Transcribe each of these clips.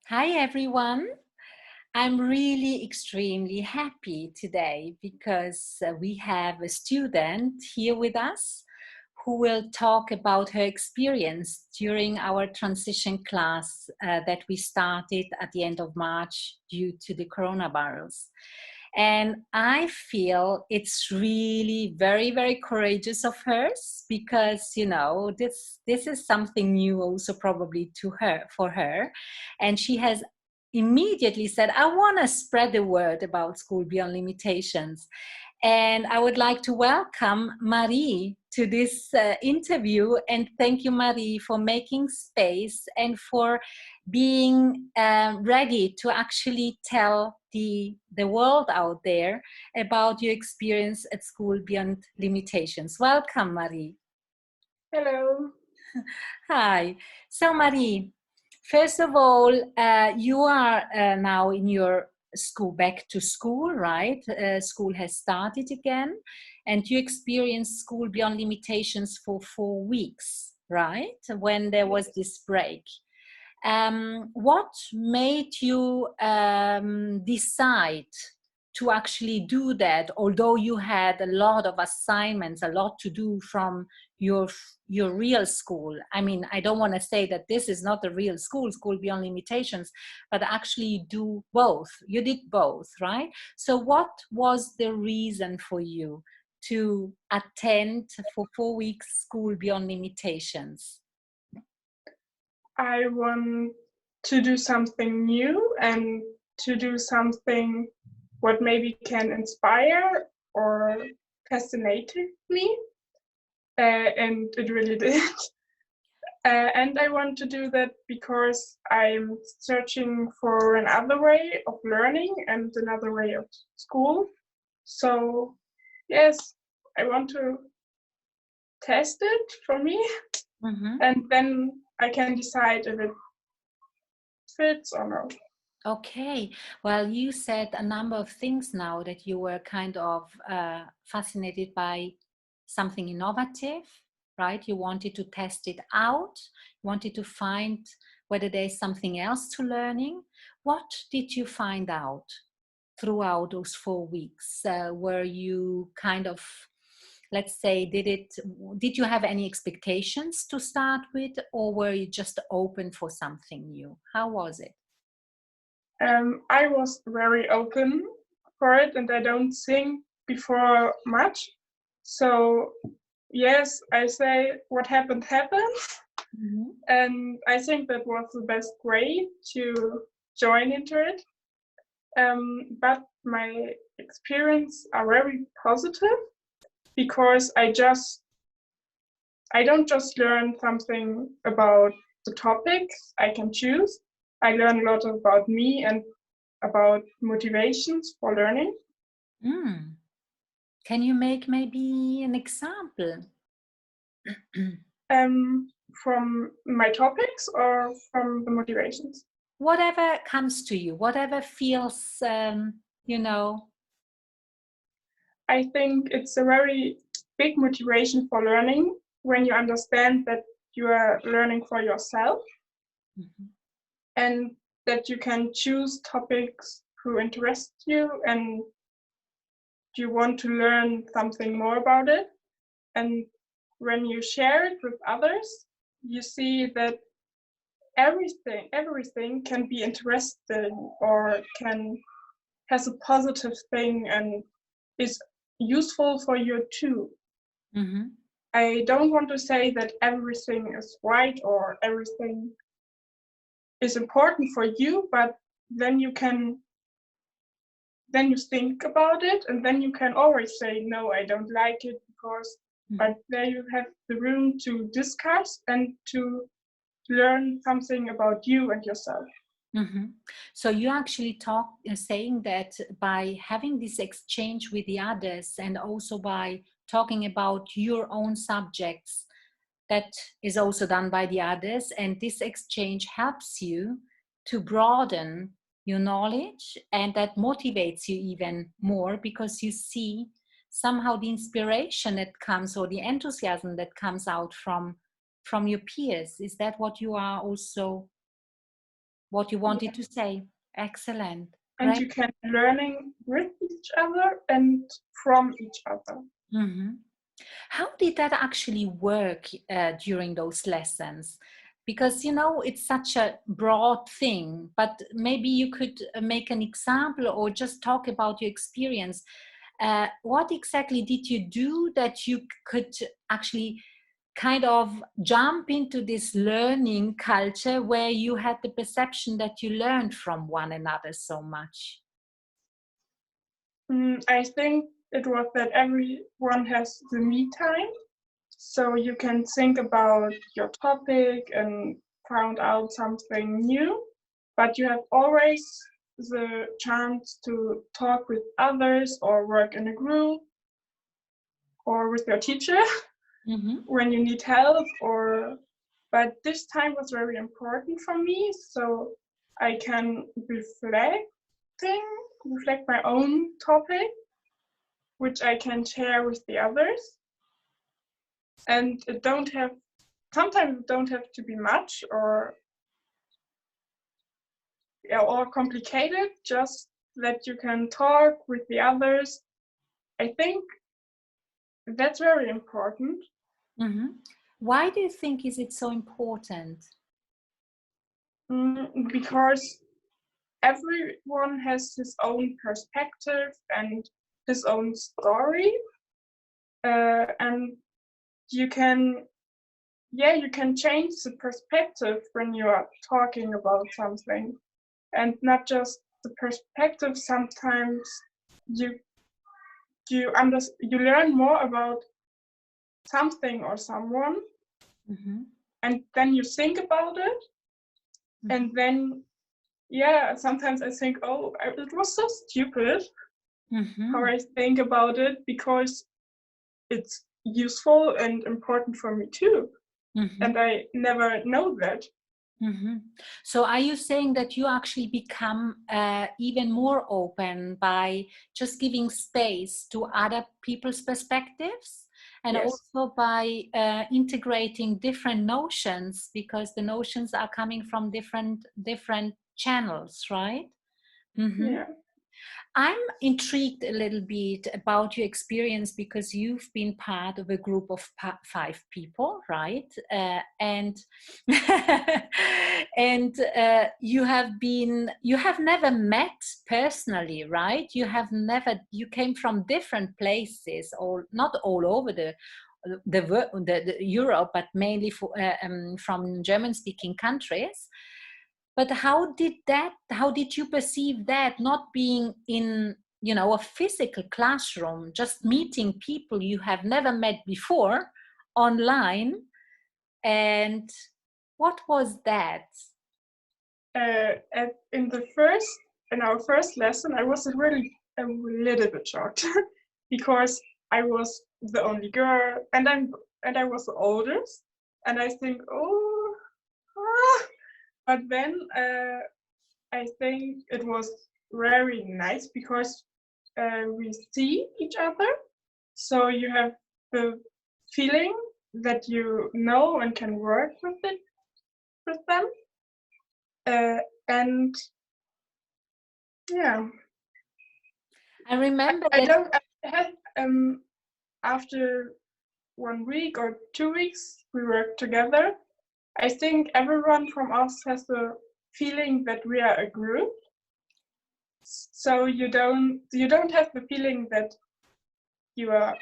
Hi everyone. I'm really extremely happy today because we have a student here with us who will talk about her experience during our transition class that we started at the end of March due to the coronavirus. And I feel it's really very, very courageous of hers because, this is something new also probably to her, for her. And she has immediately said, I want to spread the word about School Beyond Limitations. And I would like to welcome Marie to this interview. And thank you, Marie, for making space and for being ready to actually tell the world out there about your experience at School Beyond Limitations. Welcome, Marie. Hello. Hi. So, Marie, first of all, you are now in your school, back to school, right? School has started again, and you experienced School Beyond Limitations for 4 weeks, right? When there was this break. What made you decide to actually do that, although you had a lot of assignments, a lot to do from your your real school? I mean, I don't want to say that this is not a real school, School Beyond Limitations, but actually you do both. You did both, right? So what was the reason for you to attend for 4 weeks School Beyond Limitations? I want to do something new and to do something what maybe can inspire or fascinate me. And it really did. And I want to do that because I'm searching for another way of learning and another way of school. So, yes, I want to test it for me, Mm-hmm. and then I can decide if it fits or not. Okay, well, you said a number of things now that you were kind of fascinated by something innovative, right? You wanted to test it out, you wanted to find whether there's something else to learning. What did you find out throughout those 4 weeks? Were you kind of, let's say, did you have any expectations to start with, or were you just open for something new? How was it? I was very open for it, and I don't think before much. So yes, I say what happened happened, Mhm. and I think that was the best way to join into it. But my experience are very positive because I don't just learn something about the topics I can choose. I learn a lot about me and about motivations for learning. Mm. Can you make maybe an example? From my topics or from the motivations. Whatever comes to you, whatever feels, you know. I think it's a very big motivation for learning when you understand that you are learning for yourself Mhm. and that you can choose topics who interest you and you want to learn something more about it. And when you share it with others, you see that everything can be interesting or can has a positive thing and is useful for you too. Mhm. I don't want to say that everything is right or everything is important for you, but then you can then you think about it and then you can always say no, I don't like it because Mhm. but there you have the room to discuss and to learn something about you and yourself. Mhm. So you actually talk saying that by having this exchange with the others and also by talking about your own subjects, that is also done by the others, and this exchange helps you to broaden your knowledge, and that motivates you even more because you see somehow the inspiration that comes or the enthusiasm that comes out from your peers. Is that what you are also what you wanted Yeah. to say. Excellent. And Great. you can learning with each other and from each other. Hmm. How did that actually work during those lessons? Because, you know, it's such a broad thing, but maybe you could make an example or just talk about your experience. What exactly did you do that you could actually kind of jump into this learning culture where you had the perception that you learned from one another so much? I think it was that everyone has the me time, so you can think about your topic and find out something new, but you have always the chance to talk with others or work in a group or with your teacher Mm-hmm. when you need help. Or but this time was very important for me, so I can reflect my own topic, which I can share with the others. And it don't have sometimes it don't have to be much or complicated, just that you can talk with the others. I think that's very important. Mm-hmm. Why do you think is it so important? Because everyone has his own perspective and his own story, and you can you can change the perspective when you are talking about something, and not just the perspective. Sometimes you you learn more about something or someone, Mm-hmm. and then you think about it, Mm-hmm. and then sometimes I think, oh, it was so stupid how Mm-hmm. I think about it, because it's useful and important for me too, Mm-hmm. and I never know that. Mm-hmm. So, are you saying that you actually become even more open by just giving space to other people's perspectives, and Yes. also by integrating different notions, because the notions are coming from different channels, right? Mm-hmm. Yeah. I'm intrigued a little bit about your experience because you've been part of a group of five people, right? And and you have never met personally, right? You came from different places, or not all over the Europe, but mainly from German-speaking countries. But how did you perceive that, not being in, you know, a physical classroom, just meeting people you have never met before online? And what was that? In our first lesson, I was really a little bit shocked because I was the only girl, and I was the oldest, and I think, oh, ah. But then I think it was very nice because we see each other, so you have the feeling that you know and can work with them, and yeah. I remember I that. don't I had after 1 week or 2 weeks we worked together. I think everyone from us has the feeling that we are a group. So you don't have the feeling that you are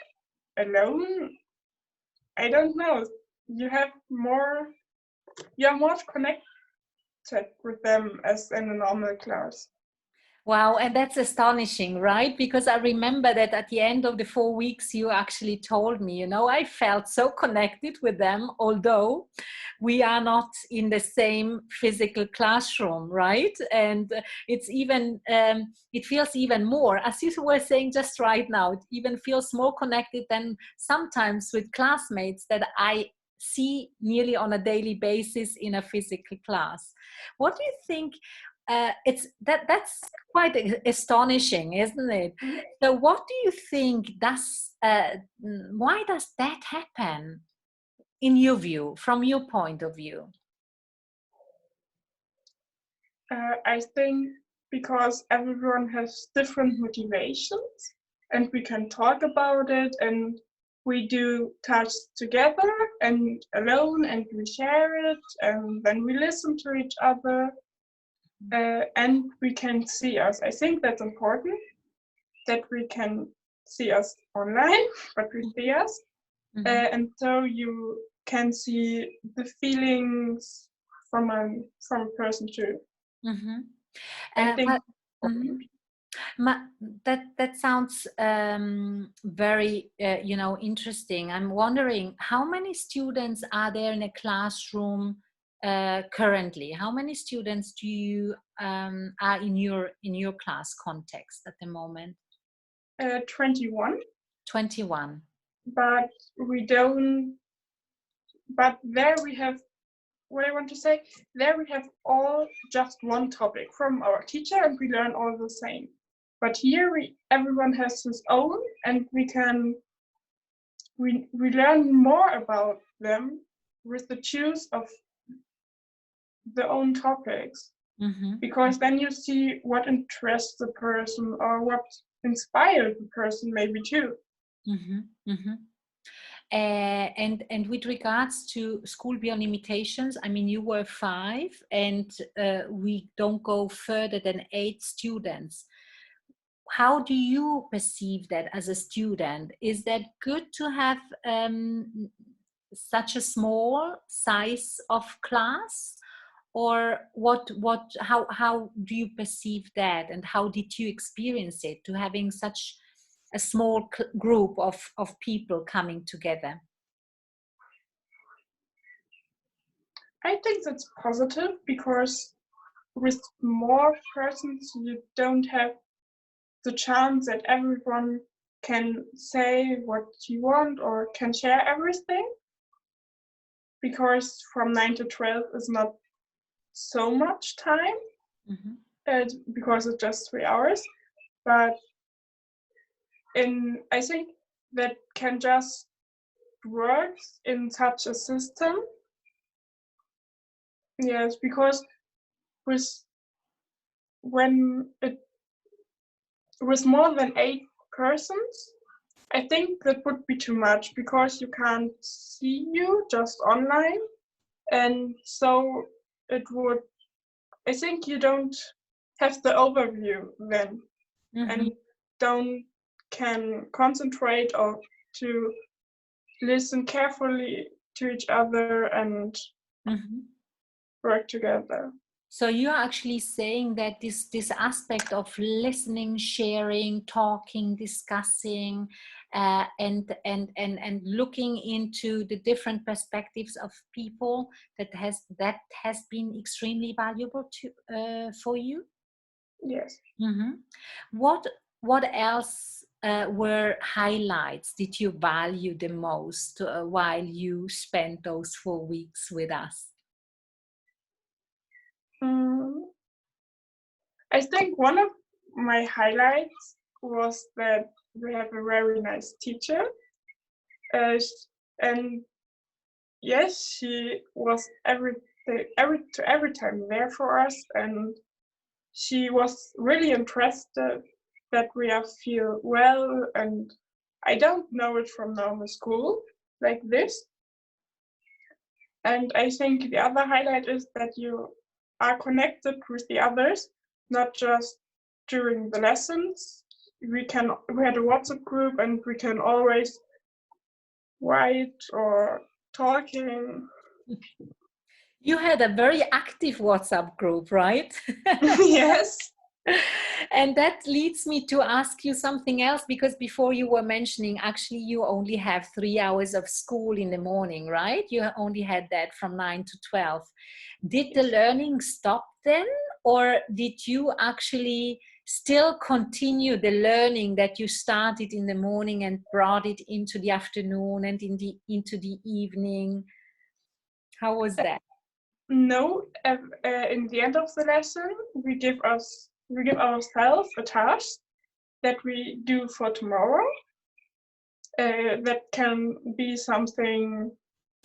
alone. I don't know. You have more you're more connected with them as in a normal class. Wow, and that's astonishing, right? Because I remember that at the end of the 4 weeks, you actually told me, you know, I felt so connected with them, although we are not in the same physical classroom, right? And it feels even more, as you were saying just right now, it even feels more connected than sometimes with classmates that I see nearly on a daily basis in a physical class. What do you think? That's quite astonishing, isn't it? Mhm. So, what do you think why does that happen in your view, from your point of view? I think because everyone has different motivations and we can talk about it and we do tasks together and alone and we share it and then we listen to each other and we can see us. I think that's important that we can see us online, but we see us. Mm-hmm. And so you can see the feelings from a person too. Mm-hmm. I think Well, mhm. important. That sounds very interesting. I'm wondering how many students are there in a classroom currently? How many students do you are in your class context at the moment? 21, 21. but we don't. But there we have what I want to say. There we have all just one topic from our teacher, and we learn all the same. But here everyone has his own, and we learn more about them with the choose of the own topics. Mm-hmm. Because then you see what interests the person or what inspired the person maybe too. Mm-hmm. Mm-hmm. And with regards to school beyond limitations, I mean, you were 5, and we don't go further than 8 students. How do you perceive that as a student? Is that good to have such a small size of class, or how do you perceive that, and how did you experience it, to having such a small group of people coming together? I think that's positive because with more persons you don't have the chance that everyone can say what you want or can share everything, because from 9 to 12 is not so much time, Mm-hmm. because it's just 3 hours. But I think that can just work in such a system. Yes, because with when it with more than 8 persons, I think that would be too much because you can't see you just online, and so it would. I think you don't have the overview then, Mm-hmm. and don't can concentrate or to listen carefully to each other and Mm-hmm. work together. So you're actually saying that this aspect of listening, sharing, talking, discussing, and looking into the different perspectives of people, that has been extremely valuable to for you. Yes. Mm-hmm. What what else were highlights did you value the most while you spent those 4 weeks with us? Mm, I think one of my highlights was that we have a very nice teacher, and yes, she was every time there for us, and she was really interested that we are feel well, and I don't know it from normal school like this. And I think the other highlight is that you are connected with the others, not just during the lessons. We had a WhatsApp group and we can always write or talking. You had a very active WhatsApp group, right? Yes. And that leads me to ask you something else, because before you were mentioning actually you only have 3 hours of school in the morning, right? You only had that from 9 to 12. Did the learning stop then, or did you actually still continue the learning that you started in the morning and brought it into the afternoon and into the evening? How was that? No, in the end of the lesson, we give ourselves a task that we do for tomorrow. That can be something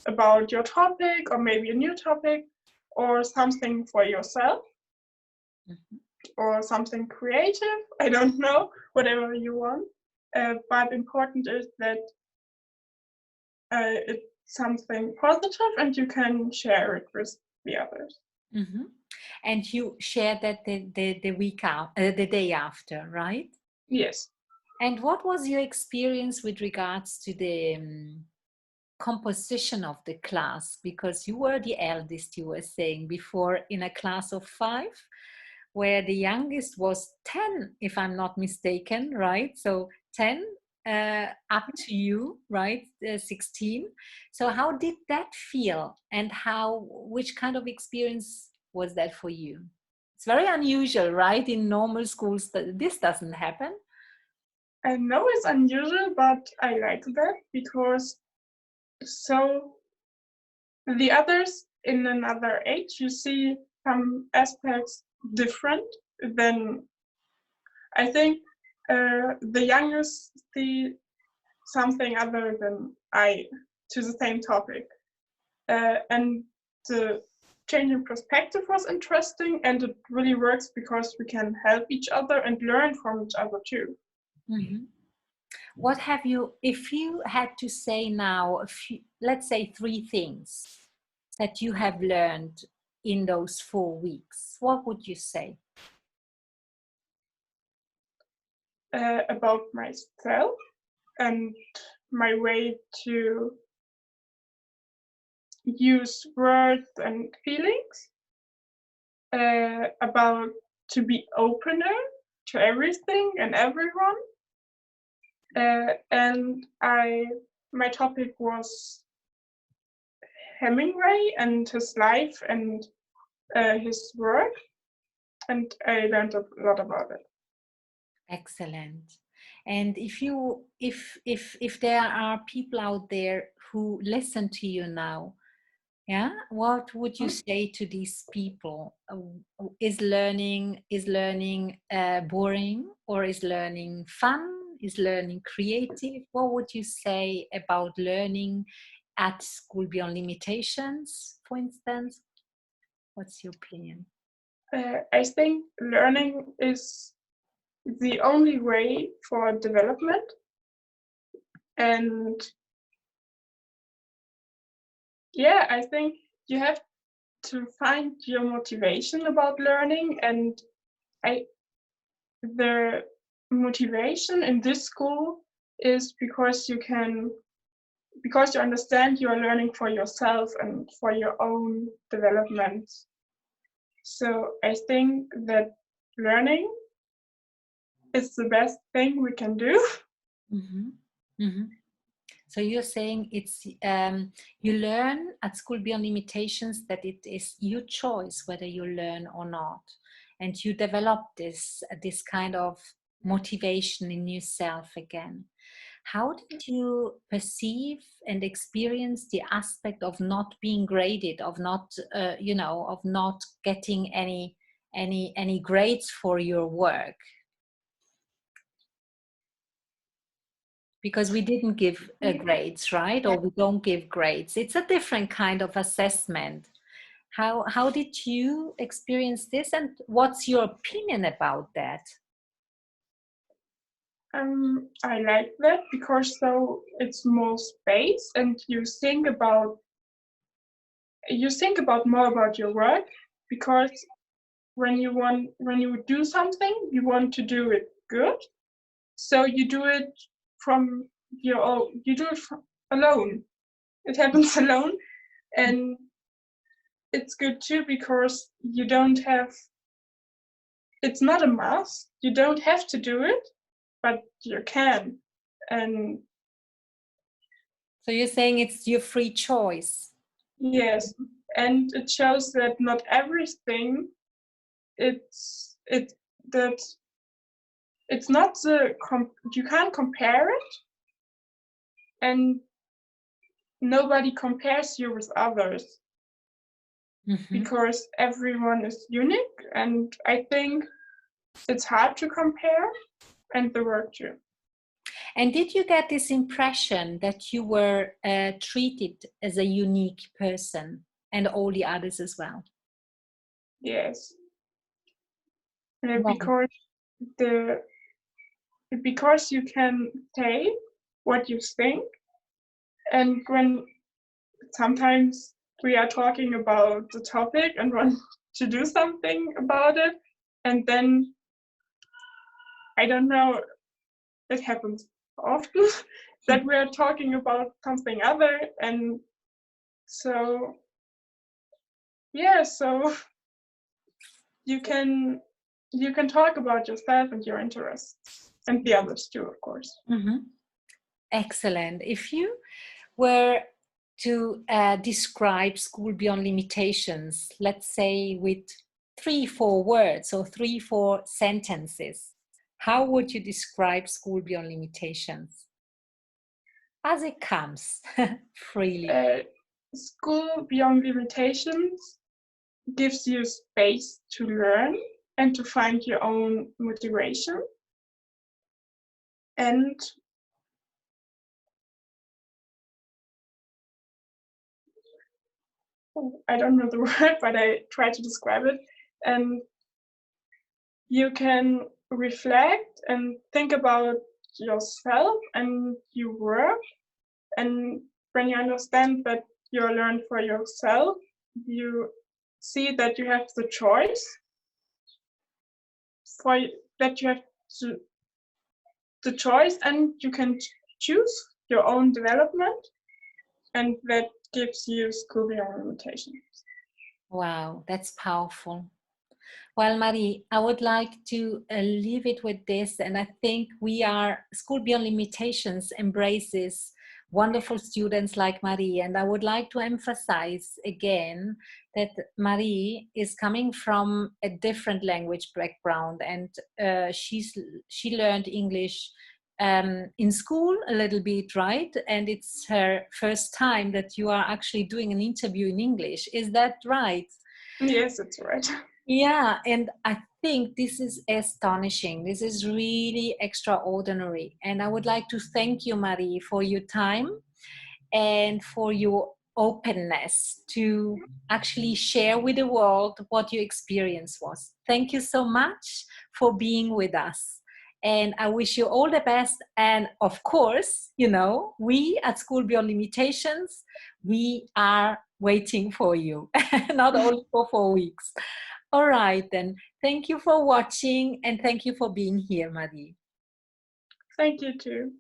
about your topic or maybe a new topic or something for yourself. or something creative. I don't know, whatever you want. But important is that it's something positive and you can share it with the others. Mm-hmm. And you shared that the day after, right? Yes. And what was your experience with regards to the composition of the class? Because you were the eldest, you were saying before, in a class of 5, where the youngest was 10, if I'm not mistaken, right? So 10 up to you, right? 16. So how did that feel, and which kind of experience was that for you? It's very unusual, right? In normal schools, this doesn't happen. I know it's unusual, but I like that because so the others in another age, you see some aspects different than I think the youngest see something other than I to the same topic. And the change in perspective was interesting, and it really works because we can help each other and learn from each other too. Mm-hmm. What have you, if you had to say now, let's say 3 things that you have learned in those 4 weeks, what would you say? About myself and my way to use words and feelings, about to be opener to everything and everyone. And my topic was Hemingway and his life and his work, and I learned a lot about it. Excellent. And if there are people out there who listen to you now, yeah, what would you say to these people? Is learning boring, or is learning fun? Is learning creative? What would you say about learning at School Beyond Limitations, for instance? What's your opinion? I think learning is the only way for development, and yeah, I think you have to find your motivation about learning, and the motivation in this school is because you understand you are learning for yourself and for your own development. So I think that learning is the best thing we can do. Mm-hmm. Mm-hmm. So you're saying it's you learn at School Beyond Limitations that it is your choice whether you learn or not, and you develop this kind of motivation in yourself again. How did you perceive and experience the aspect of not being graded, of not of not getting any grades for your work? Because we didn't give grades, right? Or we don't give grades. It's a different kind of assessment. How did you experience this, and what's your opinion about that? I like that because so it's more space, and you think about more about your work, because when you do something, you want to do it good, so you do it from your own. You do it alone. It happens alone, and it's good too because you don't have. It's not a must. You don't have to do it, but you can, and So you're saying it's your free choice. yes, and it shows that not everything it that it's not you can't compare it, and nobody compares you with others Mm-hmm. because everyone is unique, and I think it's hard to compare, and the work too. And did you get this impression that you were treated as a unique person, and all the others as well? Yes. Right. because the because you can say what you think, and when sometimes we are talking about the topic and want to do something about it, and then I don't know, it happens often that we are talking about something other, and so yeah, so you can talk about yourself and your interests and the others too, of course. Excellent. If you were to describe School Beyond Limitations, let's say with 3-4 words or 3-4 sentences, how would you describe School Beyond Limitations? As it comes, freely. School Beyond Limitations gives you space to learn and to find your own motivation. And I don't know the word, but I try to describe it. And you can reflect and think about yourself and your work. And when you understand that you learn for yourself, you see that you have the choice for that you have to, the choice, and you can choose your own development, and that gives you School Beyond Limitations. Wow, that's powerful. Well, Marie, I would like to leave it with this, and I think School Beyond Limitations embraces wonderful students like Marie, and I would like to emphasize again that Marie is coming from a different language background, and she learned English in school a little bit, right? And it's her first time that you are actually doing an interview in English. Is that right? Yes, that's right. Yeah, and I think this is astonishing. This is really extraordinary. And I would like to thank you, Marie, for your time and for your openness to actually share with the world what your experience was. Thank you so much for being with us. And I wish you all the best. And of course, we at School Beyond Limitations, we are waiting for you, not only for 4 weeks. All right, then. Thank you for watching and thank you for being here, Marie. Thank you too.